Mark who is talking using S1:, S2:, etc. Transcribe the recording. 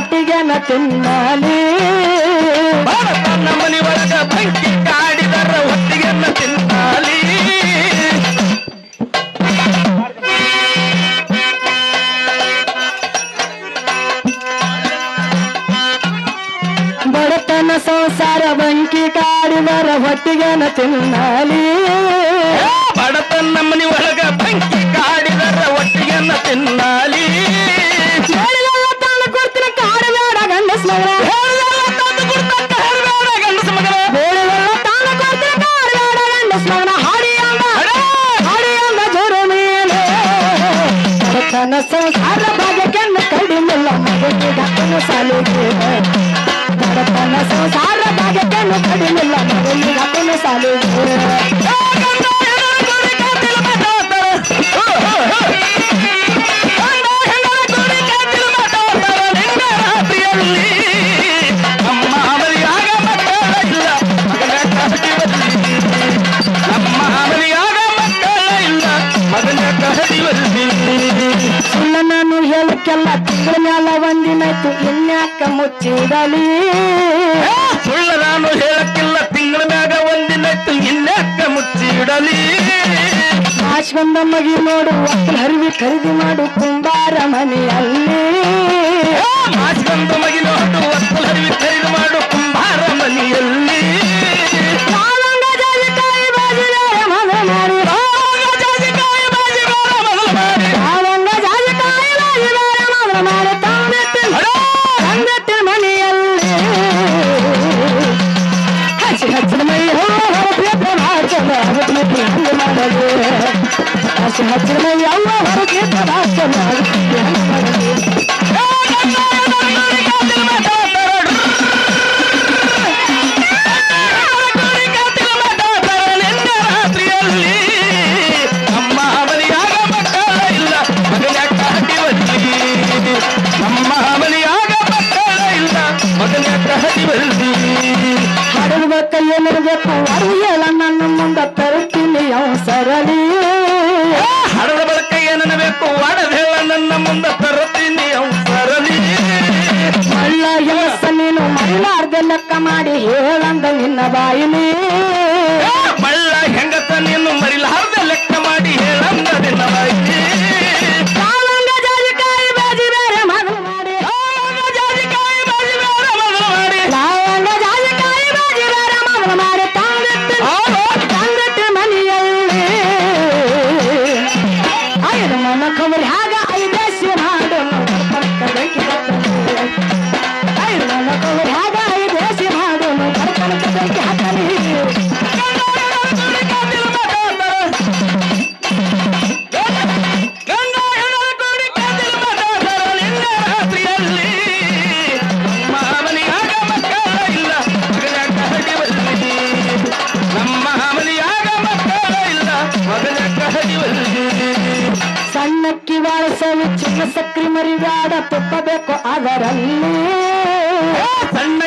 S1: ಹೊಟ್ಟಿಗೆನ ತಿನ್ನಲಿ
S2: ತನ್ನ ಮನಿ ಒಳಗ ಬೆಂಕಿ ಕಾಡಿದರ ಹೊಟ್ಟಿಗೆನ ತಿನ್ನಲಿ
S1: ಬಡತನ ಸಂಸಾರ ಬೆಂಕಿ ಕಾಡಿದರ ಹೊಟ್ಟಿಗೆನ ತಿನ್ನಲಿ
S2: ಬಡತನ ಮನಿ ಒಳಗ ಬೆಂಕಿ ಕಾಡಿದರ ಹೊಟ್ಟಿಗೆನ ತಿನ್ನಲಿ
S1: ತಾನು ಕೊಡ್ತೀನಿ ಕಾಡಬೇಡ ಗಂಡಸ ಮಗನ ಬೇಳೆಲ್ಲ ತಾನು ಕೊಡ್ತೀನಿ ಕಾಡಬೇಡ ಗಂಡಸ ಮಗನ ಹಾಡಿಯಂದ ಜೋರು ಮೇಲೆ ಬಡತನ ಸಂಸಾರ ಭಾಗ್ಯಕ್ಕೆನ್ನು ಕಡಿಮೆಲ್ಲ ಮಗನಿಗಕ್ಕನು ಸಾಲಿಗೆ ಬಡತನ ಸಂಸಾರ ಭಾಗ್ಯಕ್ಕೆನ್ನು ಕಡಿಮೆಲ್ಲ ಮಗನಿಗಕ್ಕನು ಸಾಲಿಗೆ ಸುಳ್ಳ ನಾನು ಹೇಳಕ್ಕೆಲ್ಲ ತಿಂಗಳ ಮ್ಯಾಲ ಒಂದಿನಾಯ್ತು ಇನ್ಯಾಕ ಮುಚ್ಚಿಡಲಿ
S2: ಸುಳ್ಳ ನಾನು ಹೇಳಕ್ಕಿಲ್ಲ ತಿಂಗಳ ಮ್ಯಾಗ ಒಂದಿನಾಯ್ತು ಇನ್ಯಾಕ ಮುಚ್ಚಿಡಲಿ
S1: ಆಶ್ವಂದ ಮಗಿ ನೋಡು ಒಕ್ಕಲ್ ಹರಿವಿ ಖರೀದಿ ಮಾಡು ಕುಂಬಾರ ಮನೆಯಲ್ಲಿ
S2: ಆಶ್ವಂದ ಮಗಿ ನೋಡು ಒಕ್ಕಲ್ ಹರಿವಿ ಖರೀದಿ ಮಾಡು ಕುಂಬಾರ ಮನೆಯಲ್ಲಿ
S1: ಏನಿರ್ಬೇಕು ಅರಿಯಲ್ಲ ನನ್ನ ಮುಂದ ತರುತ್ತೀನಿ ಸರಳಿ
S2: ಹಡದ ಬಳಕ ಏನಬೇಕು ಒಡದೇಳ ನನ್ನ ಮುಂದ ತರುತ್ತೀನಿ ಸರಳಿ
S1: ಮಳ್ಳ ಕೆಲಸ ನೀನು ಮಳ್ಳಾರ್ದ ಲೆಕ್ಕ ಮಾಡಿ ಹೇಳಂದ ನಿನ್ನ ಬಾಯಿಲಿ
S2: ಮಳ್ಳ ಹೆಂಗಸ ನೀನು ಮರಿಲಾರ್ದ ಲೆಕ್ಕ ಮಾಡಿ ಹೇಳಂದ ನಿನ್ನ ಬಾಯಿಲಿ
S1: ಸಣ್ಣಕ್ಕಿ ಬಾಳಿಸವಿ ಚಿನ್ನ ಸಕ್ರಿ ಮರಿಗಾಡ ತುಪ್ಪಬೇಕು ಅದರಲ್ಲಿ
S2: ಸಣ್ಣ